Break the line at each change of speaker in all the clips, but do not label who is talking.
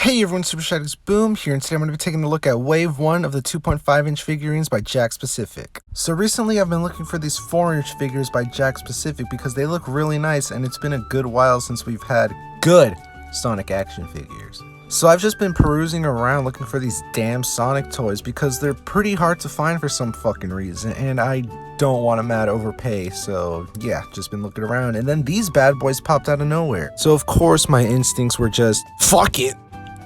Hey everyone, SuperShadix Boom here, and today I'm going to be taking a look at Wave 1 of the 2.5-inch figurines by Jakks Pacific. So recently I've been looking for these 4-inch figures by Jakks Pacific because they look really nice, and it's been a good while since we've had good Sonic action figures. So I've just been perusing around looking for these damn Sonic toys because they're pretty hard to find for some fucking reason, and I don't want to mad overpay, so yeah, just been looking around, and then these bad boys popped out of nowhere. So of course my instincts were just, fuck it!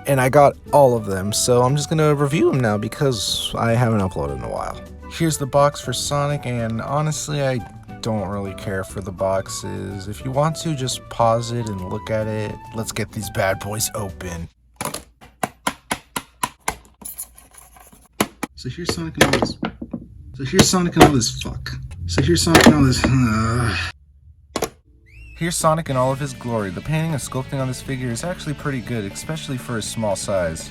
And I got all of them, so I'm just gonna review them now because I haven't uploaded in a while. Here's the box for Sonic, and honestly I don't really care for the boxes. If you want to, just pause it and look at it. Let's get these bad boys open. So here's Sonic and all this. Here's Sonic in all of his glory. The painting and sculpting on this figure is actually pretty good, especially for his small size.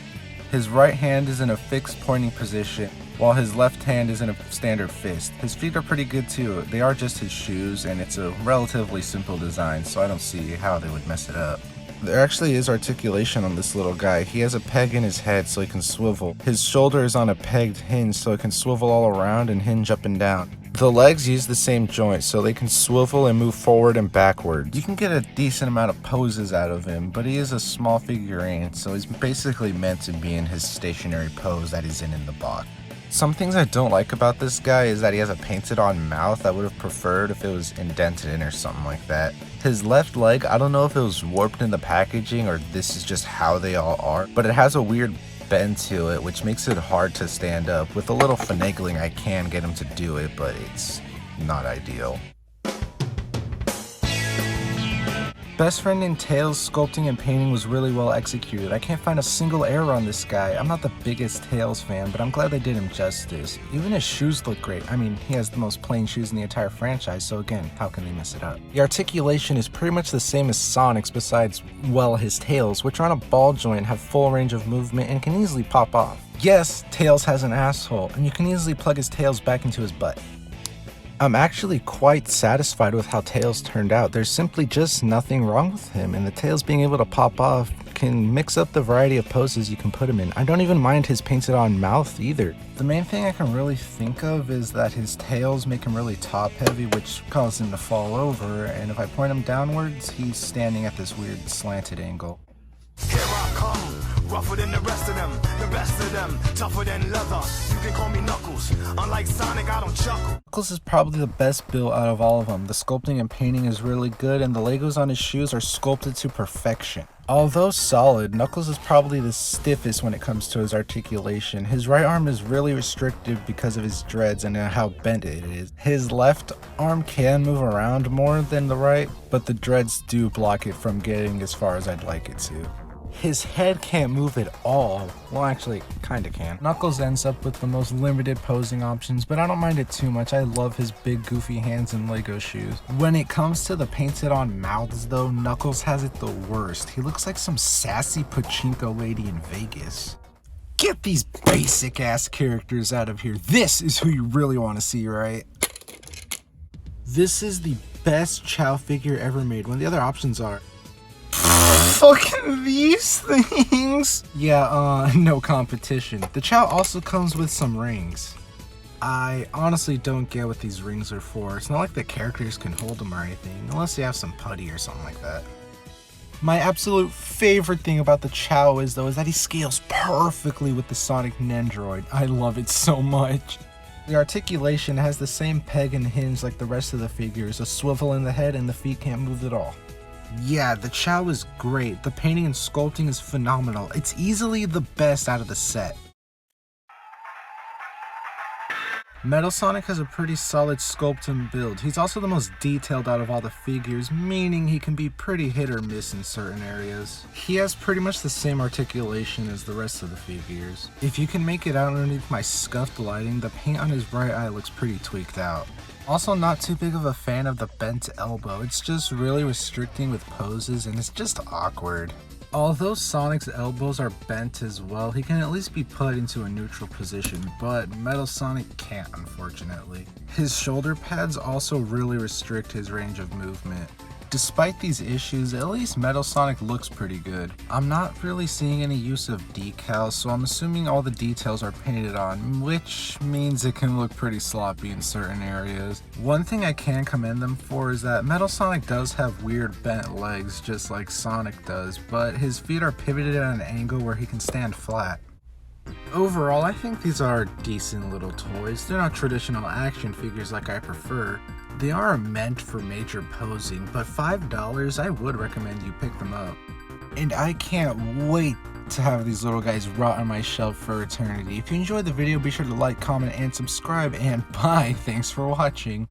His right hand is in a fixed pointing position, while his left hand is in a standard fist. His feet are pretty good too. They are just his shoes, and it's a relatively simple design, so I don't see how they would mess it up. There actually is articulation on this little guy. He has a peg in his head so he can swivel. His shoulder is on a pegged hinge so it can swivel all around and hinge up and down. The legs use the same joint so they can swivel and move forward and backward. You can get a decent amount of poses out of him, but he is a small figurine, so he's basically meant to be in his stationary pose that he's in the box. Some things I don't like about this guy is that he has a painted on mouth. I would have preferred if it was indented in or something like that. His left leg, I don't know if it was warped in the packaging or this is just how they all are, but it has a weird bend to it, which makes it hard to stand up. With a little finagling, I can get him to do it, but it's not ideal. Best Friend and Tails sculpting and painting was really well executed. I can't find a single error on this guy. I'm not the biggest Tails fan, but I'm glad they did him justice. Even his shoes look great. I mean, he has the most plain shoes in the entire franchise, so again, how can they mess it up? The articulation is pretty much the same as Sonic's besides, well, his tails, which are on a ball joint, have full range of movement, and can easily pop off. Yes, Tails has an asshole, and you can easily plug his tails back into his butt. I'm actually quite satisfied with how Tails turned out. There's simply just nothing wrong with him, and the tails being able to pop off can mix up the variety of poses you can put him in. I don't even mind his painted on mouth either. The main thing I can really think of is that his tails make him really top heavy, which causes him to fall over, and if I point him downwards, he's standing at this weird slanted angle.
Here I come, rougher than the rest of them, the best of them, tougher than leather. You can call me Knuckles. Unlike Sonic, I don't chuckle.
Knuckles is probably the best build out of all of them. The sculpting and painting is really good, and the Legos on his shoes are sculpted to perfection. Although solid, Knuckles is probably the stiffest when it comes to his articulation. His right arm is really restricted because of his dreads and how bent it is. His left arm can move around more than the right, but the dreads do block it from getting as far as I'd like it to. His head can't move at all. Well, actually, kinda can. Knuckles ends up with the most limited posing options, but I don't mind it too much. I love his big goofy hands and Lego shoes. When it comes to the painted on mouths though, Knuckles has it the worst. He looks like some sassy pachinko lady in Vegas. Get these basic ass characters out of here. This is who you really want to see, right? This is the best Chao figure ever made, when the other options are fucking these things. Yeah, no competition. The Chao also comes with some rings. I honestly don't get what these rings are for. It's not like the characters can hold them or anything, unless you have some putty or something like that. My absolute favorite thing about the Chao is that he scales perfectly with the Sonic Nendroid. I love it so much. The articulation has the same peg and hinge like the rest of the figures, a swivel in the head and the feet can't move at all. Yeah, the Chao is great. The painting and sculpting is phenomenal. It's easily the best out of the set. Metal Sonic has a pretty solid sculpt and build. He's also the most detailed out of all the figures, meaning he can be pretty hit or miss in certain areas. He has pretty much the same articulation as the rest of the figures. If you can make it out underneath my scuffed lighting, the paint on his right eye looks pretty tweaked out. Also not too big of a fan of the bent elbow. It's just really restricting with poses and it's just awkward. Although Sonic's elbows are bent as well, he can at least be put into a neutral position, but Metal Sonic can't, unfortunately. His shoulder pads also really restrict his range of movement. Despite these issues, at least Metal Sonic looks pretty good. I'm not really seeing any use of decals, so I'm assuming all the details are painted on, which means it can look pretty sloppy in certain areas. One thing I can commend them for is that Metal Sonic does have weird bent legs just like Sonic does, but his feet are pivoted at an angle where he can stand flat. Overall, I think these are decent little toys. They're not traditional action figures like I prefer. They are meant for major posing, but $5, I would recommend you pick them up. And I can't wait to have these little guys rot on my shelf for eternity. If you enjoyed the video, be sure to like, comment, and subscribe, and bye. Thanks for watching.